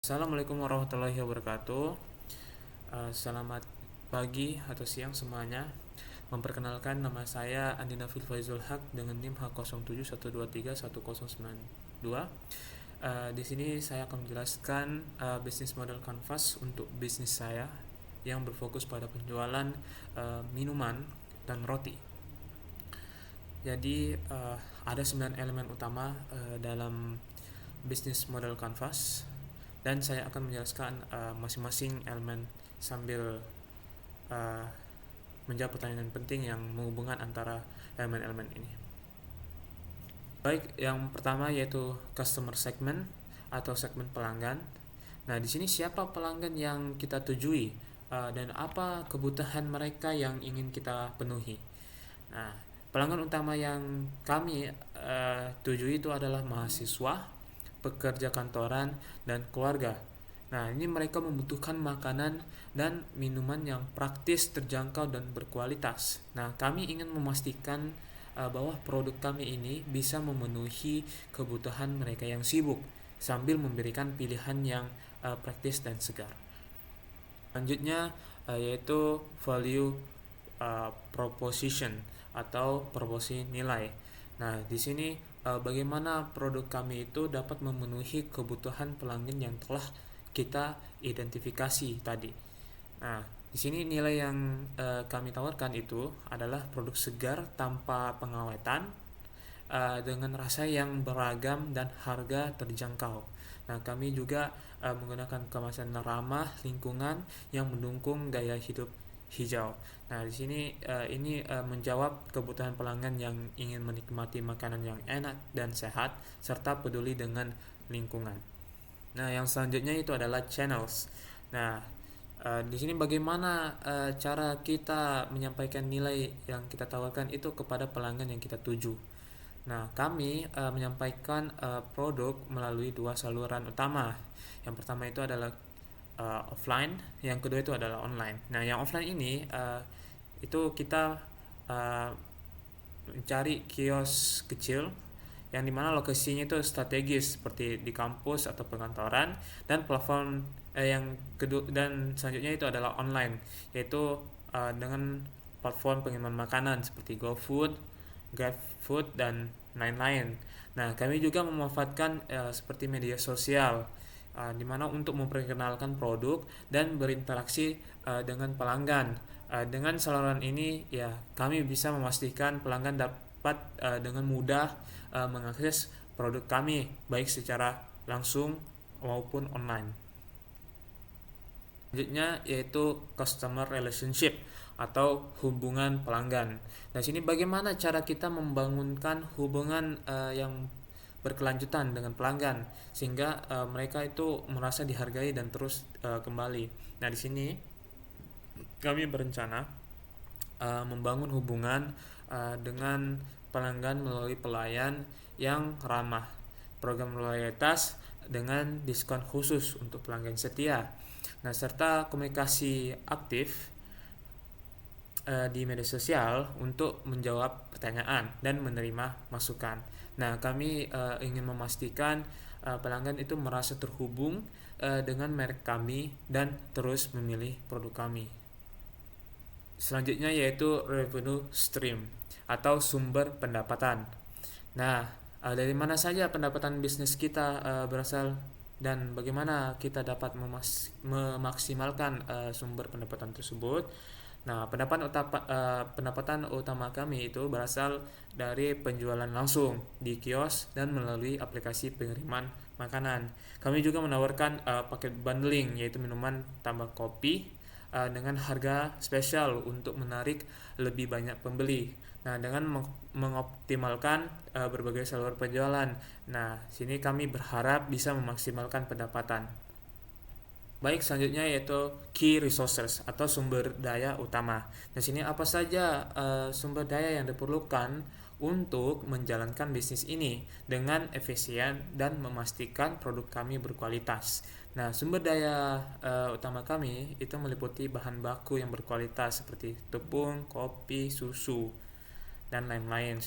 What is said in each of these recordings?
Assalamualaikum warahmatullahi wabarakatuh. Selamat pagi atau siang semuanya. Memperkenalkan, nama saya Andi Nafil Faizul Haq dengan NIM H0712310992. Di sini saya akan menjelaskan bisnis model Canvas untuk bisnis saya yang berfokus pada penjualan minuman dan roti. Jadi ada 9 elemen utama dalam bisnis model Canvas, dan saya akan menjelaskan masing-masing elemen sambil uh, menjawab pertanyaan penting yang menghubungkan antara elemen-elemen ini. Baik, yang pertama yaitu customer segment atau segmen pelanggan. Nah, di sini siapa pelanggan yang kita tujui dan apa kebutuhan mereka yang ingin kita penuhi. Nah, pelanggan utama yang kami tujui itu adalah mahasiswa, pekerja kantoran, dan keluarga. Nah, ini mereka membutuhkan makanan dan minuman yang praktis, terjangkau, dan berkualitas. Nah, kami ingin memastikan bahwa produk kami ini bisa memenuhi kebutuhan mereka yang sibuk sambil memberikan pilihan yang praktis dan segar. Selanjutnya yaitu value proposition atau proporsi nilai. Nah, di sini bagaimana produk kami itu dapat memenuhi kebutuhan pelanggan yang telah kita identifikasi tadi. Nah, di sini nilai yang kami tawarkan itu adalah produk segar tanpa pengawetan, dengan rasa yang beragam dan harga terjangkau. Nah, kami juga menggunakan kemasan ramah lingkungan yang mendukung gaya hidup hijau. Nah, di sini ini menjawab kebutuhan pelanggan yang ingin menikmati makanan yang enak dan sehat serta peduli dengan lingkungan. Nah, yang selanjutnya itu adalah channels. Nah, di sini bagaimana cara kita menyampaikan nilai yang kita tawarkan itu kepada pelanggan yang kita tuju. Nah, kami menyampaikan produk melalui dua saluran utama. Yang pertama itu adalah offline, yang kedua itu adalah online. Nah, yang offline ini itu kita uh, mencari kios kecil yang dimana lokasinya itu strategis seperti di kampus atau perkantoran, dan platform yang kedua dan selanjutnya itu adalah online, yaitu dengan platform pengiriman makanan seperti GoFood, GrabFood, dan lain-lain. Nah, kami juga memanfaatkan seperti media sosial di mana untuk memperkenalkan produk dan berinteraksi dengan pelanggan. Dengan saluran ini ya kami bisa memastikan pelanggan dapat dengan mudah mengakses produk kami baik secara langsung maupun online. Selanjutnya yaitu customer relationship atau hubungan pelanggan. Nah, sini bagaimana cara kita membangunkan hubungan yang berkelanjutan dengan pelanggan sehingga mereka itu merasa dihargai dan terus kembali. Nah, di sini kami berencana membangun hubungan dengan pelanggan melalui pelayan yang ramah, program loyalitas dengan diskon khusus untuk pelanggan setia. Nah, serta komunikasi aktif di media sosial untuk menjawab pertanyaan dan menerima masukan. Nah, kami ingin memastikan pelanggan itu merasa terhubung dengan merek kami dan terus memilih produk kami. Selanjutnya yaitu revenue stream atau sumber pendapatan. Nah, dari mana saja pendapatan bisnis kita berasal dan bagaimana kita dapat memaksimalkan sumber pendapatan tersebut. Nah, pendapatan utama kami itu berasal dari penjualan langsung di kios dan melalui aplikasi pengiriman makanan. Kami juga menawarkan paket bundling, yaitu minuman tambah kopi dengan harga spesial untuk menarik lebih banyak pembeli. Nah, dengan mengoptimalkan berbagai saluran penjualan. Nah, sini kami berharap bisa memaksimalkan pendapatan. Baik, selanjutnya yaitu key resources atau sumber daya utama. Di sini apa saja sumber daya yang diperlukan untuk menjalankan bisnis ini dengan efisien dan memastikan produk kami berkualitas. Nah, sumber daya utama kami itu meliputi bahan baku yang berkualitas seperti tepung, kopi, susu, dan lain-lain.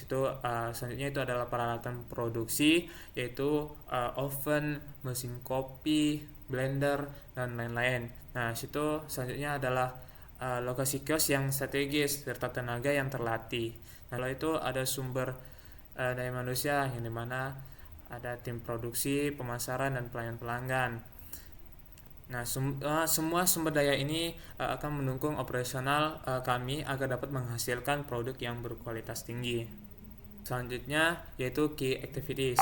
Selanjutnya itu adalah peralatan produksi, yaitu oven, mesin kopi, blender, dan lain-lain. Nah, situ selanjutnya adalah lokasi kios yang strategis serta tenaga yang terlatih. Nah, setelah itu ada sumber daya manusia yang dimana ada tim produksi, pemasaran, dan pelayan pelanggan. Nah, semua sumber daya ini akan mendukung operasional kami agar dapat menghasilkan produk yang berkualitas tinggi. Selanjutnya yaitu key activities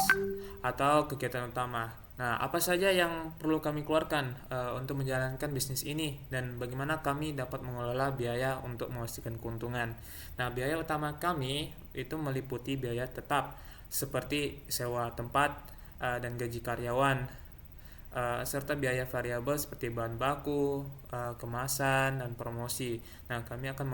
atau kegiatan utama. Nah, apa saja yang perlu kami keluarkan untuk menjalankan bisnis ini dan bagaimana kami dapat mengelola biaya untuk memastikan keuntungan. Nah, biaya utama kami itu meliputi biaya tetap seperti sewa tempat dan gaji karyawan, serta biaya variabel seperti bahan baku, kemasan, dan promosi. Nah, kami akan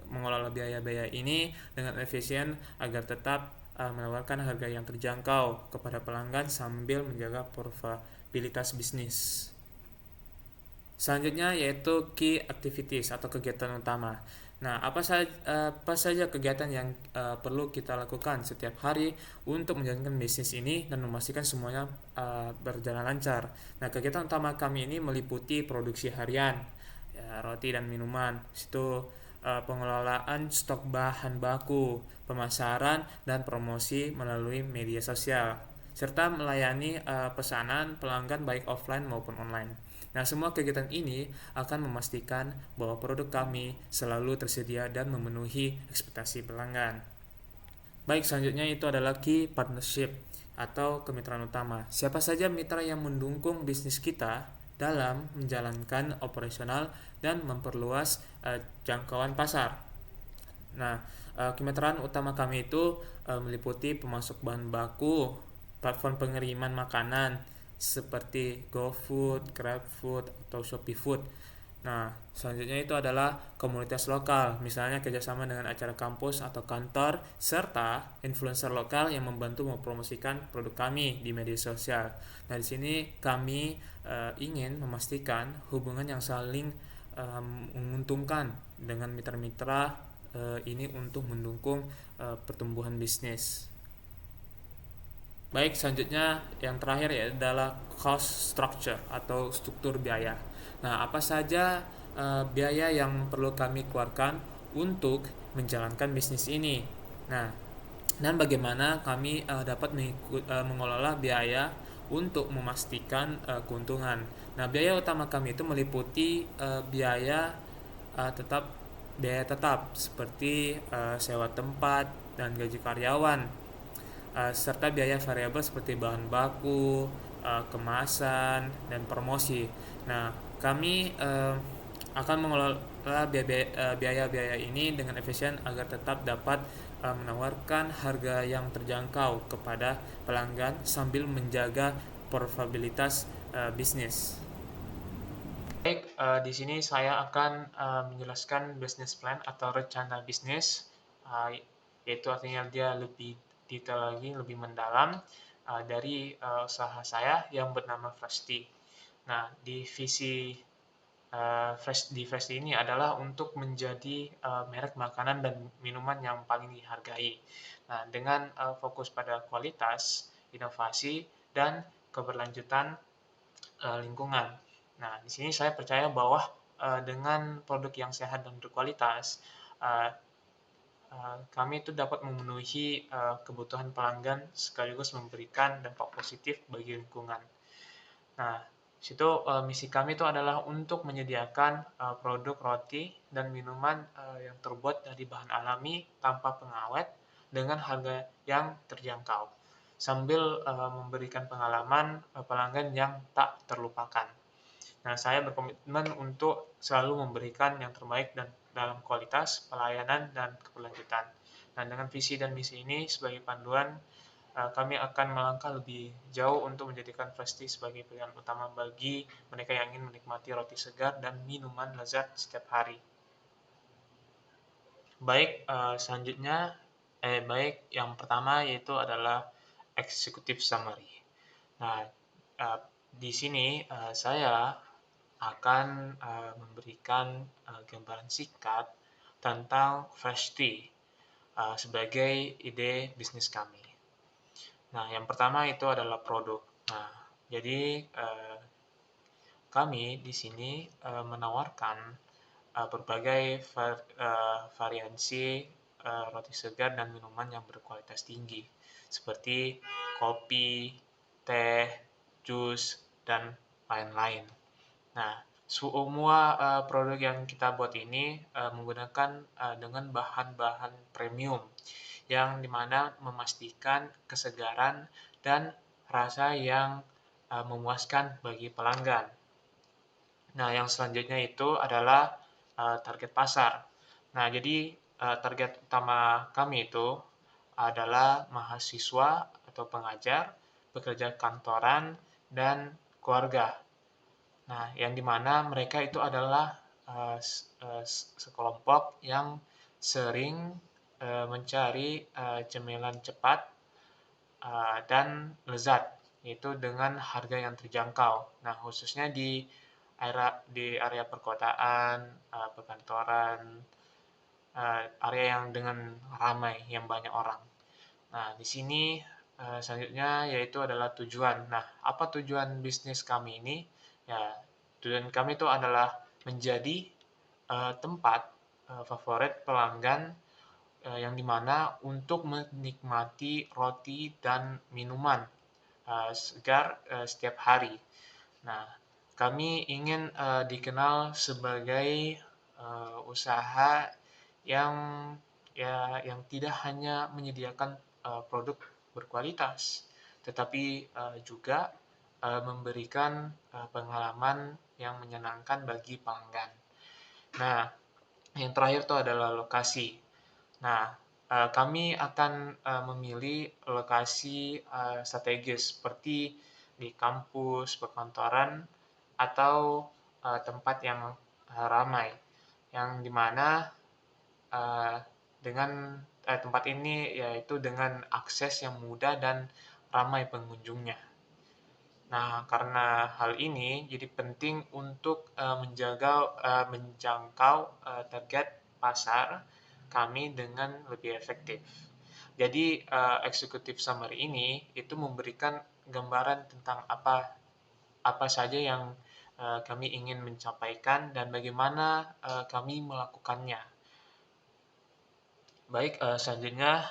mengelola biaya-biaya ini dengan efisien agar tetap menawarkan harga yang terjangkau kepada pelanggan sambil menjaga profitabilitas bisnis. Selanjutnya yaitu key activities atau kegiatan utama. Nah, apa saja kegiatan yang perlu kita lakukan setiap hari untuk menjalankan bisnis ini dan memastikan semuanya berjalan lancar. Nah, kegiatan utama kami ini meliputi produksi harian, ya, roti dan minuman. Situ pengelolaan stok bahan baku, pemasaran dan promosi melalui media sosial, serta melayani pesanan pelanggan baik offline maupun online. Nah, semua kegiatan ini akan memastikan bahwa produk kami selalu tersedia dan memenuhi ekspektasi pelanggan. Baik, selanjutnya itu adalah key partnership atau kemitraan utama. Siapa saja mitra yang mendukung bisnis kita dalam menjalankan operasional dan memperluas jangkauan pasar. Nah, kemitraan utama kami itu meliputi pemasok bahan baku, platform pengiriman makanan seperti GoFood, GrabFood, atau ShopeeFood. Nah, selanjutnya itu adalah komunitas lokal, misalnya kerjasama dengan acara kampus atau kantor, serta influencer lokal yang membantu mempromosikan produk kami di media sosial. Nah, di sini kami ingin memastikan hubungan yang saling menguntungkan dengan mitra-mitra ini untuk mendukung pertumbuhan bisnis. Baik, selanjutnya yang terakhir ya adalah cost structure atau struktur biaya. Nah, apa saja biaya yang perlu kami keluarkan untuk menjalankan bisnis ini? Nah, dan bagaimana kami dapat mengelola biaya untuk memastikan keuntungan. Nah, biaya utama kami itu meliputi tetap biaya tetap seperti sewa tempat dan gaji karyawan, serta biaya variabel seperti bahan baku, kemasan, dan promosi. Nah, kami akan mengelola biaya-biaya ini dengan efisien agar tetap dapat menawarkan harga yang terjangkau kepada pelanggan sambil menjaga profitabilitas bisnis. Baik, di sini saya akan menjelaskan business plan atau rencana bisnis, yaitu artinya dia lebih detail lagi, lebih mendalam dari usaha saya yang bernama Freshty. Nah, di Freshty ini adalah untuk menjadi merek makanan dan minuman yang paling dihargai. Nah, dengan fokus pada kualitas, inovasi, dan keberlanjutan lingkungan. Nah, di sini saya percaya bahwa dengan produk yang sehat dan berkualitas, uh, kami itu dapat memenuhi kebutuhan pelanggan sekaligus memberikan dampak positif bagi lingkungan. Nah, situ misi kami itu adalah untuk menyediakan produk roti dan minuman yang terbuat dari bahan alami tanpa pengawet dengan harga yang terjangkau, sambil memberikan pengalaman pelanggan yang tak terlupakan. Nah, saya berkomitmen untuk selalu memberikan yang terbaik dan dalam kualitas, pelayanan, dan keberlanjutan. Nah, dengan visi dan misi ini sebagai panduan, kami akan melangkah lebih jauh untuk menjadikan Freshty sebagai pilihan utama bagi mereka yang ingin menikmati roti segar dan minuman lezat setiap hari. Baik, baik yang pertama yaitu adalah executive summary. Nah, di sini saya akan memberikan gambaran singkat tentang Freshty sebagai ide bisnis kami. Nah, yang pertama itu adalah produk. Nah, Jadi kami di sini menawarkan berbagai variansi roti segar dan minuman yang berkualitas tinggi, seperti kopi, teh, jus, dan lain-lain. Nah, semua produk yang kita buat ini menggunakan dengan bahan-bahan premium, yang dimana memastikan kesegaran dan rasa yang memuaskan bagi pelanggan. Nah, yang selanjutnya itu adalah target pasar. Nah, jadi target utama kami itu adalah mahasiswa atau pengajar, pekerja kantoran, dan keluarga. Nah, yang dimana mereka itu adalah sekelompok yang sering mencari cemilan cepat dan lezat, yaitu dengan harga yang terjangkau. Nah, khususnya di area perkotaan, perkantoran, area yang dengan ramai, yang banyak orang. Nah, di sini selanjutnya yaitu adalah tujuan. Nah, apa tujuan bisnis kami ini? Ya, tujuan kami itu adalah menjadi tempat favorit pelanggan yang dimana untuk menikmati roti dan minuman segar setiap hari. Nah, kami ingin dikenal sebagai usaha yang yang tidak hanya menyediakan produk berkualitas, tetapi juga memberikan pengalaman yang menyenangkan bagi pelanggan. Nah, yang terakhir itu adalah lokasi. Nah, kami akan memilih lokasi strategis seperti di kampus, perkantoran, atau tempat yang ramai, yang dimana dengan tempat ini yaitu dengan akses yang mudah dan ramai pengunjungnya. Nah, karena hal ini jadi penting untuk menjangkau target pasar kami dengan lebih efektif. Jadi, executive summary ini itu memberikan gambaran tentang apa saja yang kami ingin mencapaikan dan bagaimana kami melakukannya. Baik, selanjutnya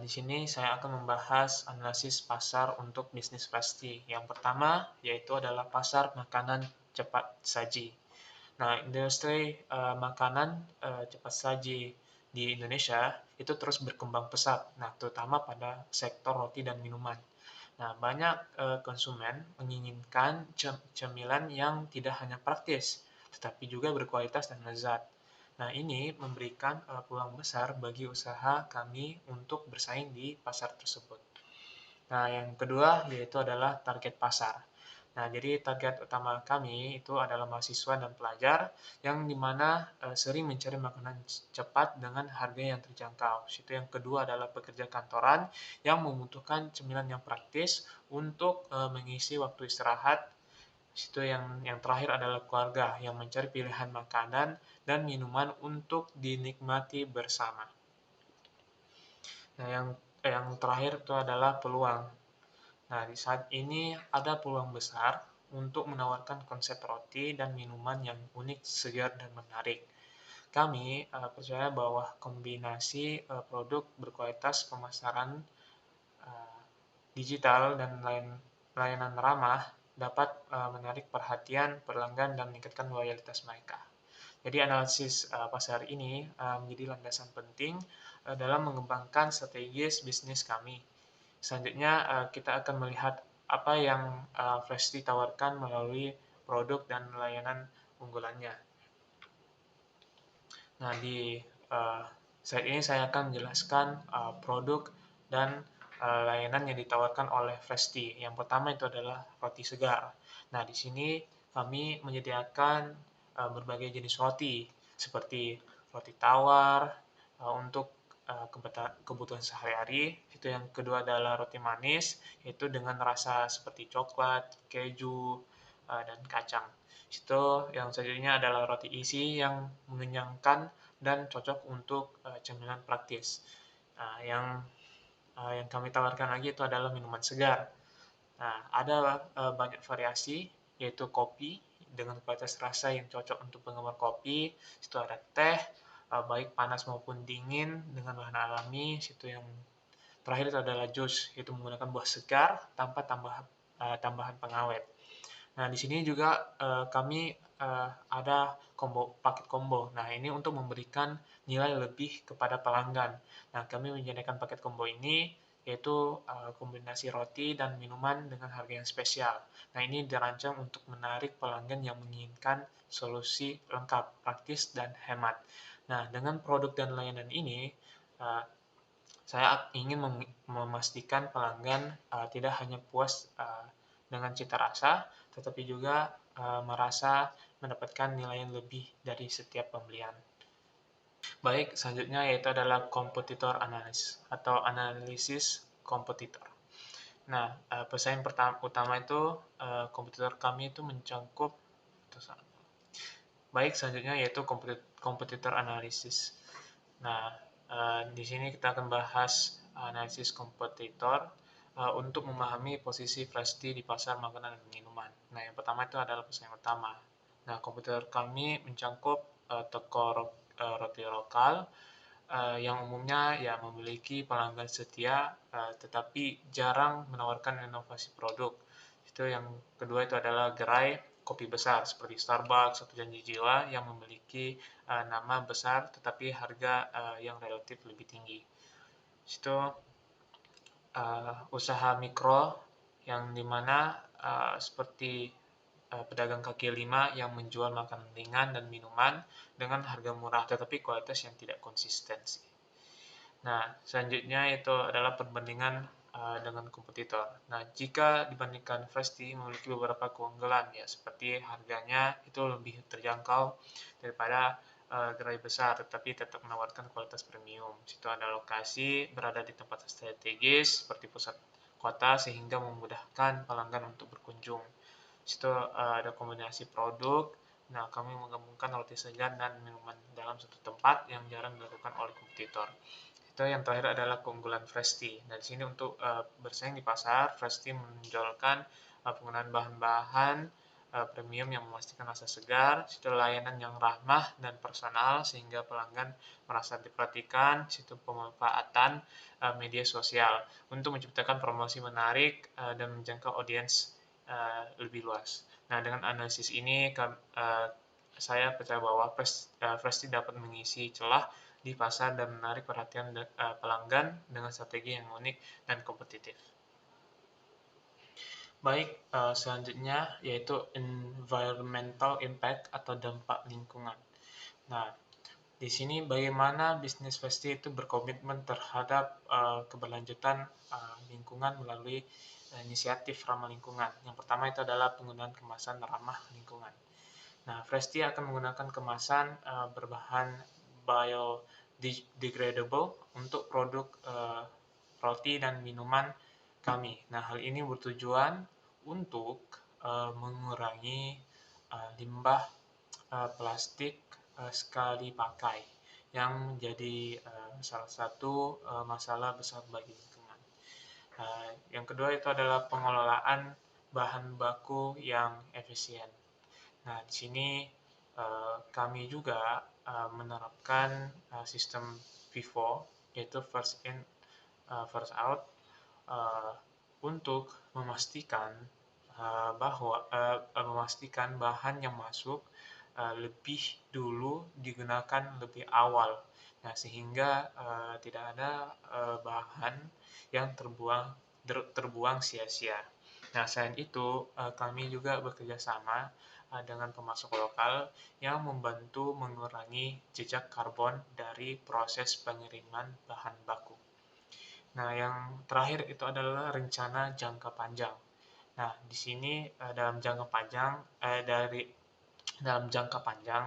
di sini saya akan membahas analisis pasar untuk bisnis pasti. Yang pertama yaitu adalah pasar makanan cepat saji. Nah, industri makanan cepat saji di Indonesia itu terus berkembang pesat. Nah, terutama pada sektor roti dan minuman. Nah, banyak konsumen menginginkan cemilan yang tidak hanya praktis, tetapi juga berkualitas dan lezat. Nah, ini memberikan peluang besar bagi usaha kami untuk bersaing di pasar tersebut. Nah, yang kedua yaitu adalah target pasar. Nah, jadi target utama kami itu adalah mahasiswa dan pelajar yang dimana sering mencari makanan cepat dengan harga yang terjangkau. Situ yang kedua adalah pekerja kantoran yang membutuhkan cemilan yang praktis untuk mengisi waktu istirahat. Situ yang terakhir adalah keluarga yang mencari pilihan makanan dan minuman untuk dinikmati bersama. Nah, yang terakhir itu adalah peluang. Nah, di saat ini ada peluang besar untuk menawarkan konsep roti dan minuman yang unik, segar, dan menarik. Kami percaya bahwa kombinasi produk berkualitas, pemasaran digital, dan layanan ramah dapat menarik perhatian pelanggan dan meningkatkan loyalitas mereka. Jadi analisis pasar ini menjadi landasan penting dalam mengembangkan strategis bisnis kami. Selanjutnya kita akan melihat apa yang Freshly tawarkan melalui produk dan layanan unggulannya. Nah, di slide ini saya akan menjelaskan produk dan layanan yang ditawarkan oleh Freshly. Yang pertama itu adalah roti segar. Nah, di sini kami menyediakan berbagai jenis roti seperti roti tawar untuk kebutuhan sehari-hari. Itu yang kedua adalah roti manis, yaitu dengan rasa seperti coklat, keju, dan kacang. Itu yang selanjutnya adalah roti isi yang mengenyangkan dan cocok untuk cemilan praktis. Yang kami tawarkan lagi itu adalah minuman segar. Nah, ada banyak variasi, yaitu kopi dengan kualitas rasa yang cocok untuk penggemar kopi. Situ ada teh, baik panas maupun dingin dengan bahan alami. Situ yang terakhir itu adalah jus, yaitu menggunakan buah segar tanpa tambahan pengawet. Nah, di sini juga kami ada paket combo. Nah, ini untuk memberikan nilai lebih kepada pelanggan. Nah, kami menyediakan paket combo ini yaitu kombinasi roti dan minuman dengan harga yang spesial. Nah, ini dirancang untuk menarik pelanggan yang menginginkan solusi lengkap, praktis, dan hemat. Nah, dengan produk dan layanan ini, uh, saya ingin memastikan pelanggan tidak hanya puas dengan cita rasa, tetapi juga merasa mendapatkan nilai yang lebih dari setiap pembelian. Baik, selanjutnya yaitu adalah kompetitor analis atau analisis kompetitor. Nah, pesaing utama itu kompetitor kami itu mencakup. Baik, selanjutnya yaitu kompetitor analisis. Nah, di sini kita akan bahas analisis kompetitor untuk memahami posisi Fresti di pasar makanan dan minuman. Nah, yang pertama itu adalah pesaing utama. Nah, kompetitor kami mencakup toko roti lokal yang umumnya ya memiliki pelanggan setia, tetapi jarang menawarkan inovasi produk. Itu yang kedua itu adalah gerai kopi besar seperti Starbucks atau Janji Jiwa yang memiliki nama besar tetapi harga yang relatif lebih tinggi. Itu usaha mikro yang dimana seperti pedagang kaki lima yang menjual makanan ringan dan minuman dengan harga murah tetapi kualitas yang tidak konsisten. Nah, selanjutnya itu adalah perbandingan dengan kompetitor. Nah, jika dibandingkan Fresti memiliki beberapa keunggulan ya, seperti harganya itu lebih terjangkau daripada gerai besar, tetapi tetap menawarkan kualitas premium. Situ ada lokasi berada di tempat strategis seperti pusat kota sehingga memudahkan pelanggan untuk berkunjung. Situ ada kombinasi produk. Nah, kami menggabungkan roti segar dan minuman dalam satu tempat yang jarang dilakukan oleh kompetitor. Itu yang terakhir adalah keunggulan Fresti. Nah, di sini untuk bersaing di pasar, Fresti menonjolkan penggunaan bahan-bahan premium yang memastikan rasa segar, situ layanan yang ramah dan personal sehingga pelanggan merasa diperhatikan, situ pemanfaatan media sosial untuk menciptakan promosi menarik dan menjangkau audiens lebih luas. Nah, dengan analisis ini saya percaya bahwa Fresti dapat mengisi celah di pasar dan menarik perhatian pelanggan dengan strategi yang unik dan kompetitif. Baik, selanjutnya yaitu environmental impact atau dampak lingkungan. Nah, di sini bagaimana bisnis Fresti itu berkomitmen terhadap keberlanjutan lingkungan melalui inisiatif ramah lingkungan. Yang pertama itu adalah penggunaan kemasan ramah lingkungan. Nah, Fresti akan menggunakan kemasan berbahan biodegradable untuk produk roti dan minuman kami. Nah, hal ini bertujuan untuk mengurangi limbah plastik sekali pakai yang menjadi salah satu masalah besar bagi lingkungan. Yang kedua itu adalah pengelolaan bahan baku yang efisien. Nah, di sini kami juga menerapkan sistem FIFO, yaitu first in, first out, untuk memastikan memastikan bahan yang masuk lebih dulu digunakan lebih awal. Nah, sehingga tidak ada bahan yang terbuang sia-sia. Nah, selain itu, kami juga bekerja sama dengan pemasok lokal yang membantu mengurangi jejak karbon dari proses pengiriman bahan baku. Nah, yang terakhir itu adalah rencana jangka panjang. Nah, di sini dalam jangka panjang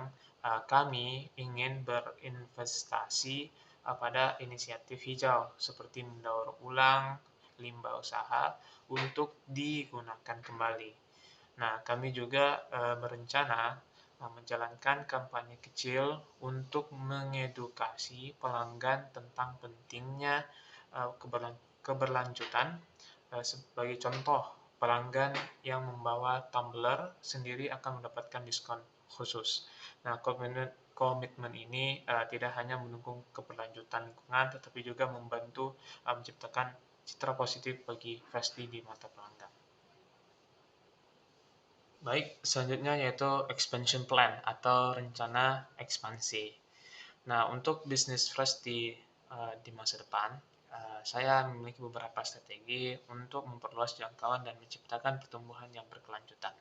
kami ingin berinvestasi pada inisiatif hijau seperti mendaur ulang limbah usaha untuk digunakan kembali. Nah, kami juga berencana menjalankan kampanye kecil untuk mengedukasi pelanggan tentang pentingnya keberlanjutan. Sebagai contoh, pelanggan yang membawa tumbler sendiri akan mendapatkan diskon khusus. Nah, komitmen ini tidak hanya mendukung keberlanjutan lingkungan, tetapi juga membantu menciptakan citra positif bagi Freshly di mata pelanggan. Baik, selanjutnya yaitu expansion plan atau rencana ekspansi. Nah, untuk bisnis Fresh di masa depan, saya memiliki beberapa strategi untuk memperluas jangkauan dan menciptakan pertumbuhan yang berkelanjutan.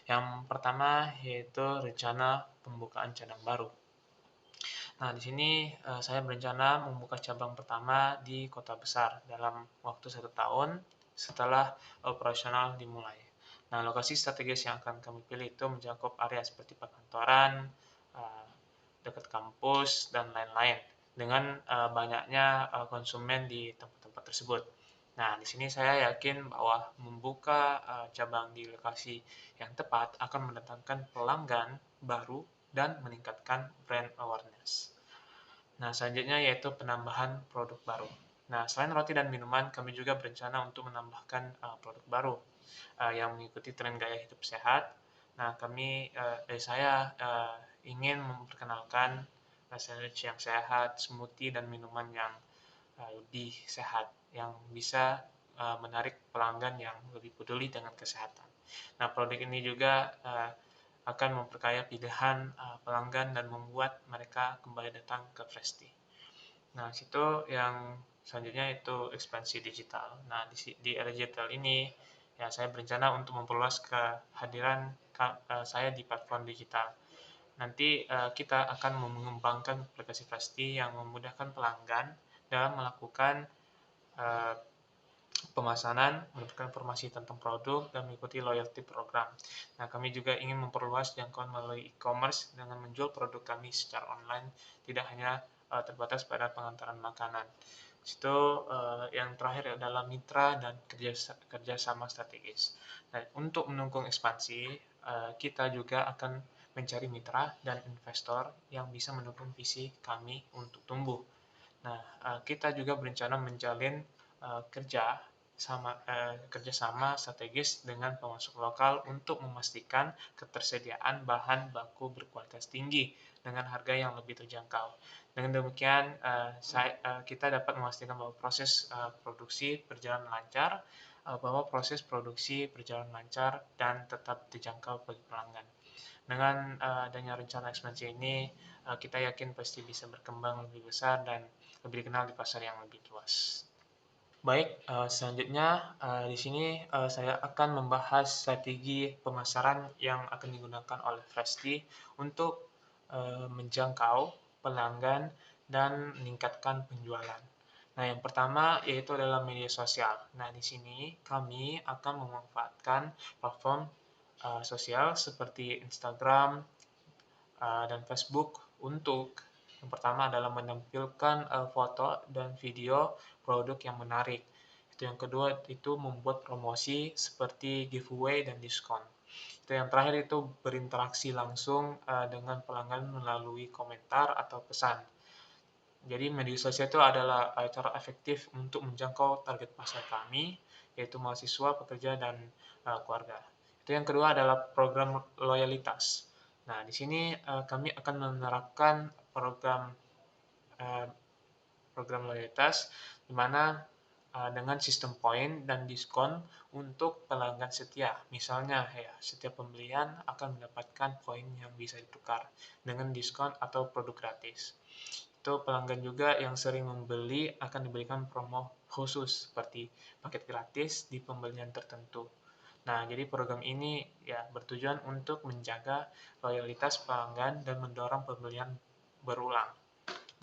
Yang pertama yaitu rencana pembukaan cabang baru. Nah, di sini saya berencana membuka cabang pertama di kota besar dalam waktu 1 tahun setelah operasional dimulai. Nah, lokasi strategis yang akan kami pilih itu mencakup area seperti perkantoran, eh, dekat kampus, dan lain-lain dengan banyaknya konsumen di tempat-tempat tersebut. Nah, di sini saya yakin bahwa membuka cabang di lokasi yang tepat akan mendatangkan pelanggan baru dan meningkatkan brand awareness. Nah, selanjutnya yaitu penambahan produk baru. Nah, selain roti dan minuman, kami juga berencana untuk menambahkan produk baru yang mengikuti tren gaya hidup sehat. Nah, saya ingin memperkenalkan sandwich yang sehat, smoothie, dan minuman yang lebih sehat, yang bisa menarik pelanggan yang lebih peduli dengan kesehatan. Nah, produk ini juga akan memperkaya pilihan pelanggan dan membuat mereka kembali datang ke Freshly. Nah, situ yang selanjutnya itu ekspansi digital. Nah, di era digital ini ya saya berencana untuk memperluas kehadiran saya di platform digital. Nanti kita akan mengembangkan aplikasi Freshly yang memudahkan pelanggan dalam melakukan uh, pemesanan, mendapatkan informasi tentang produk, dan mengikuti loyalty program. Nah, kami juga ingin memperluas jangkauan melalui e-commerce dengan menjual produk kami secara online, tidak hanya terbatas pada pengantaran makanan. Itu yang terakhir adalah mitra dan kerjasama strategis. Nah, untuk mendukung ekspansi, kita juga akan mencari mitra dan investor yang bisa mendukung visi kami untuk tumbuh. Nah, kita juga berencana menjalin kerjasama strategis dengan pemasok lokal untuk memastikan ketersediaan bahan baku berkualitas tinggi dengan harga yang lebih terjangkau. Dengan demikian, kita dapat memastikan bahwa proses produksi berjalan lancar, dan tetap terjangkau bagi pelanggan. Dengan adanya rencana ekspansi ini, kita yakin pasti bisa berkembang lebih besar dan lebih dikenal di pasar yang lebih luas. Baik, selanjutnya di sini saya akan membahas strategi pemasaran yang akan digunakan oleh Freshly untuk menjangkau pelanggan dan meningkatkan penjualan. Nah, yang pertama yaitu adalah media sosial. Nah, di sini kami akan memanfaatkan platform sosial seperti Instagram dan Facebook untuk yang pertama adalah menampilkan foto dan video produk yang menarik. Yang kedua itu membuat promosi seperti giveaway dan diskon. Yang terakhir itu berinteraksi langsung dengan pelanggan melalui komentar atau pesan. Jadi media sosial itu adalah cara efektif untuk menjangkau target pasar kami, yaitu mahasiswa, pekerja, dan keluarga. Yang kedua adalah program loyalitas. Nah, di sini kami akan menerapkan uh, program loyalitas di mana dengan sistem poin dan diskon untuk pelanggan setia. Misalnya, ya, setiap pembelian akan mendapatkan poin yang bisa ditukar dengan diskon atau produk gratis. Itu pelanggan juga yang sering membeli akan diberikan promo khusus seperti paket gratis di pembelian tertentu. Nah, jadi program ini ya bertujuan untuk menjaga loyalitas pelanggan dan mendorong pembelian berulang.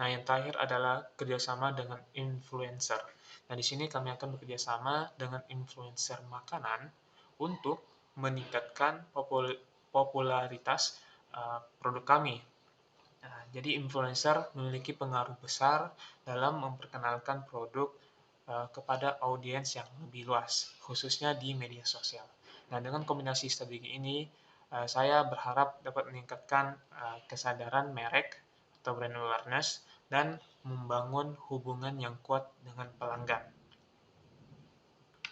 Nah, yang terakhir adalah kerjasama dengan influencer. Nah, di sini kami akan bekerjasama dengan influencer makanan untuk meningkatkan popularitas produk kami. Nah, jadi influencer memiliki pengaruh besar dalam memperkenalkan produk kepada audiens yang lebih luas, khususnya di media sosial. Nah, dengan kombinasi strategi ini, saya berharap dapat meningkatkan kesadaran merek atau brand awareness dan membangun hubungan yang kuat dengan pelanggan.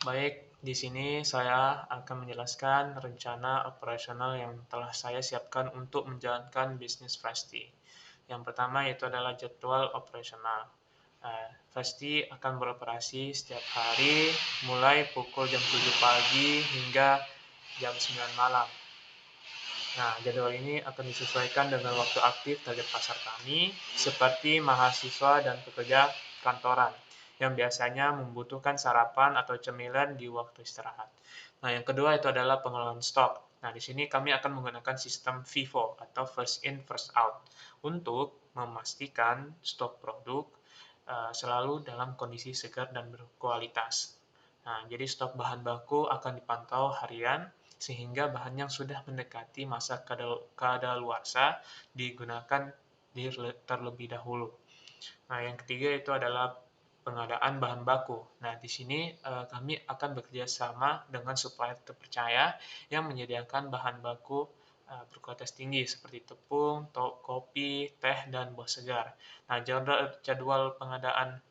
Baik, Di sini saya akan menjelaskan rencana operasional yang telah saya siapkan untuk menjalankan bisnis Fasti. Yang pertama yaitu adalah jadwal operasional. Fasti akan beroperasi setiap hari mulai pukul jam 7 pagi hingga jam 9 malam. Nah, jadwal ini akan disesuaikan dengan waktu aktif target pasar kami, seperti mahasiswa dan pekerja kantoran, yang biasanya membutuhkan sarapan atau cemilan di waktu istirahat. Nah, yang kedua itu adalah pengelolaan stok. Nah, di sini kami akan menggunakan sistem FIFO atau First In, First Out untuk memastikan stok produk selalu dalam kondisi segar dan berkualitas. Nah, jadi stok bahan baku akan dipantau harian sehingga bahan yang sudah mendekati masa kadaluarsa digunakan terlebih dahulu. Nah, yang ketiga itu adalah pengadaan bahan baku. Nah, di sini kami akan bekerja sama dengan supplier terpercaya yang menyediakan bahan baku berkualitas tinggi seperti tepung, kopi, teh, dan buah segar. Nah, jadwal pengadaan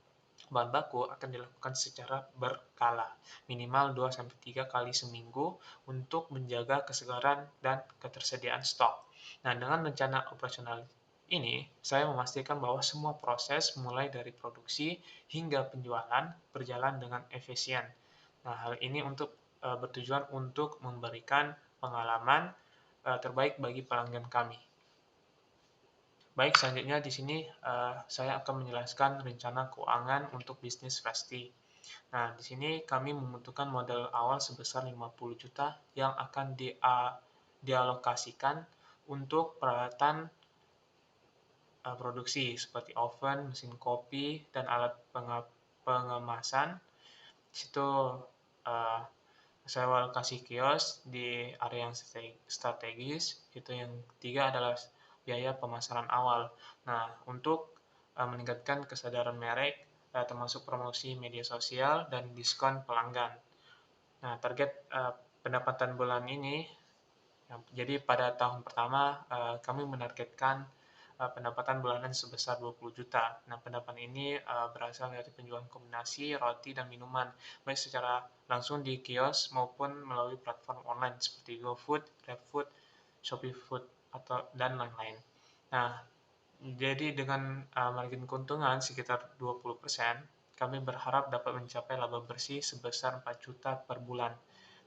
bahan baku akan dilakukan secara berkala, minimal 2-3 kali seminggu untuk menjaga kesegaran dan ketersediaan stok. Nah, dengan rencana operasional ini, saya memastikan bahwa semua proses mulai dari produksi hingga penjualan berjalan dengan efisien. Nah, hal ini bertujuan untuk memberikan pengalaman terbaik bagi pelanggan kami. Baik, selanjutnya di sini saya akan menjelaskan rencana keuangan untuk bisnis Fasti. Nah, di sini kami membutuhkan modal awal sebesar 50 juta yang akan dialokasikan untuk peralatan produksi seperti oven, mesin kopi, dan alat pengemasan. Di situ uh, saya alokasi kios di area yang strategis. Itu yang ketiga adalah biaya pemasaran awal. Nah, untuk meningkatkan kesadaran merek, termasuk promosi media sosial dan diskon pelanggan. Nah, target pendapatan bulan ini, jadi pada tahun pertama kami menargetkan pendapatan bulanan sebesar 20 juta. Nah, pendapatan ini berasal dari penjualan kombinasi roti dan minuman, baik secara langsung di kios maupun melalui platform online seperti GoFood, GrabFood, Shopee Food, dan lain-lain. Nah, jadi dengan margin keuntungan sekitar 20%, kami berharap dapat mencapai laba bersih sebesar 4 juta per bulan.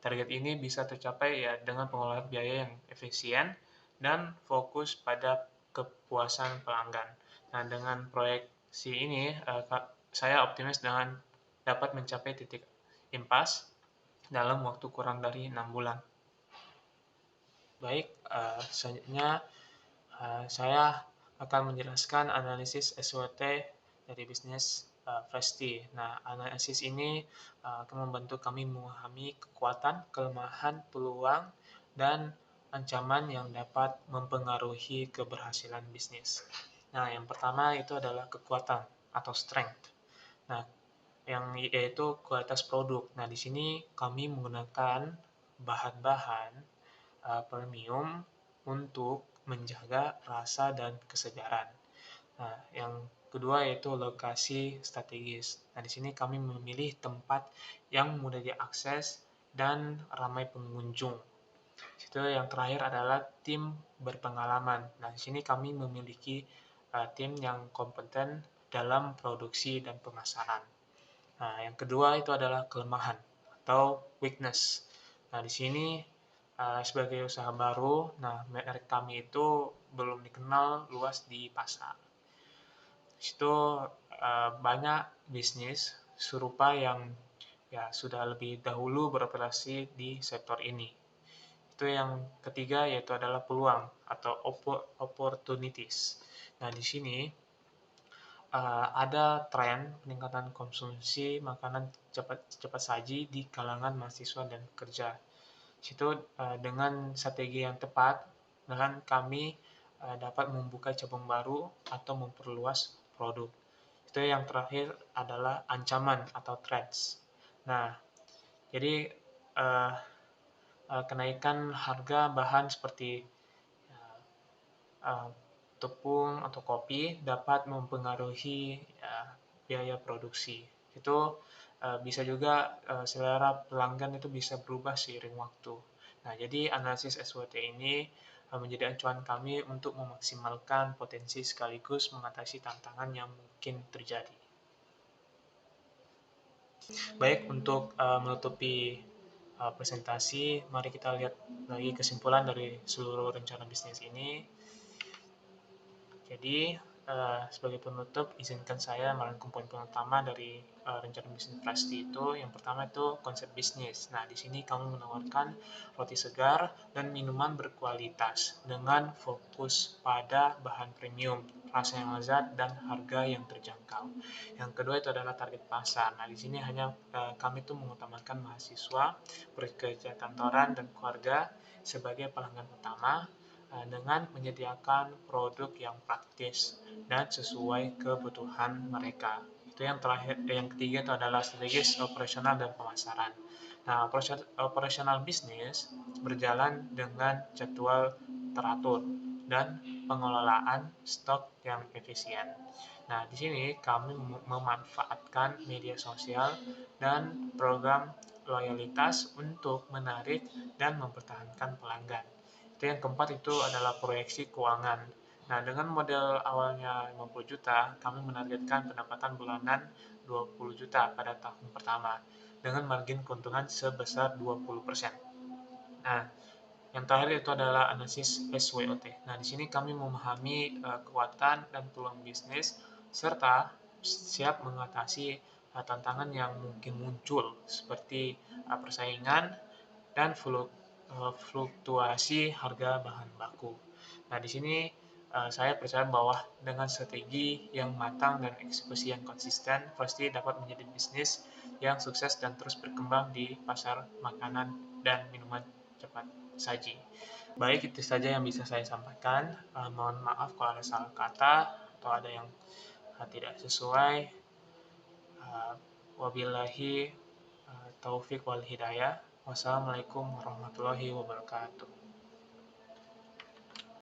Target ini bisa tercapai ya dengan pengelolaan biaya yang efisien dan fokus pada kepuasan pelanggan. Nah, dengan proyeksi ini, saya optimis dengan dapat mencapai titik impas dalam waktu kurang dari 6 bulan. Baik, selanjutnya saya akan menjelaskan analisis SWOT dari bisnis Fasti. Nah, analisis ini akan membantu kami memahami kekuatan, kelemahan, peluang, dan ancaman yang dapat mempengaruhi keberhasilan bisnis. Nah, yang pertama itu adalah kekuatan atau strength. Nah, yang yaitu kualitas produk. Nah, di sini kami menggunakan bahan-bahan premium untuk menjaga rasa dan kesegaran. Nah, yang kedua yaitu lokasi strategis. Nah, di sini kami memilih tempat yang mudah diakses dan ramai pengunjung. Itu yang terakhir adalah tim berpengalaman. Nah, di sini kami memiliki tim yang kompeten dalam produksi dan pemasaran. Nah, yang kedua itu adalah kelemahan atau weakness. Nah, di sini sebagai usaha baru, nah merek kami itu belum dikenal luas di pasar. Di situ banyak bisnis serupa yang ya sudah lebih dahulu beroperasi di sektor ini. Itu yang ketiga yaitu adalah peluang atau opportunities. Nah, di sini ada tren peningkatan konsumsi makanan cepat saji di kalangan mahasiswa dan pekerja. Situ dengan strategi yang tepat, dengan kami dapat membuka cabang baru atau memperluas produk. Itu yang terakhir adalah ancaman atau threats. Nah, jadi kenaikan harga bahan seperti tepung atau kopi dapat mempengaruhi biaya produksi. Itu bisa juga selera pelanggan itu bisa berubah seiring waktu. Nah, jadi analisis SWOT ini menjadi acuan kami untuk memaksimalkan potensi sekaligus mengatasi tantangan yang mungkin terjadi. Baik, untuk menutupi presentasi, mari kita lihat lagi kesimpulan dari seluruh rencana bisnis ini. Jadi, sebagai penutup, izinkan saya merangkum poin-poin utama dari rencana bisnis Prasti itu. Yang pertama itu konsep bisnis. Nah, di sini kami menawarkan roti segar dan minuman berkualitas dengan fokus pada bahan premium, rasa yang lezat, dan harga yang terjangkau. Yang kedua itu adalah target pasar. Nah, di sini hanya kami tuh mengutamakan mahasiswa, pekerja kantoran, dan keluarga sebagai pelanggan utama dengan menyediakan produk yang praktis dan sesuai kebutuhan mereka. Itu yang terakhir, yang ketiga itu adalah strategis operasional dan pemasaran. Nah, operasional bisnis berjalan dengan jadwal teratur dan pengelolaan stok yang efisien. Nah, di sini kami memanfaatkan media sosial dan program loyalitas untuk menarik dan mempertahankan pelanggan. Itu yang keempat itu adalah proyeksi keuangan. Nah, dengan model awalnya 50 juta, kami menargetkan pendapatan bulanan 20 juta pada tahun pertama dengan margin keuntungan sebesar 20%. Nah, yang terakhir itu adalah analisis SWOT. Nah, di sini kami memahami kekuatan dan peluang bisnis serta siap mengatasi tantangan yang mungkin muncul seperti persaingan dan fluktuasi harga bahan baku. Nah, di sini saya percaya bahwa dengan strategi yang matang dan eksekusi yang konsisten, pasti dapat menjadi bisnis yang sukses dan terus berkembang di pasar makanan dan minuman cepat saji. Baik, itu saja yang bisa saya sampaikan. Mohon maaf kalau ada salah kata atau ada yang tidak sesuai. Wabillahi taufik wal hidayah. Wassalamualaikum warahmatullahi wabarakatuh.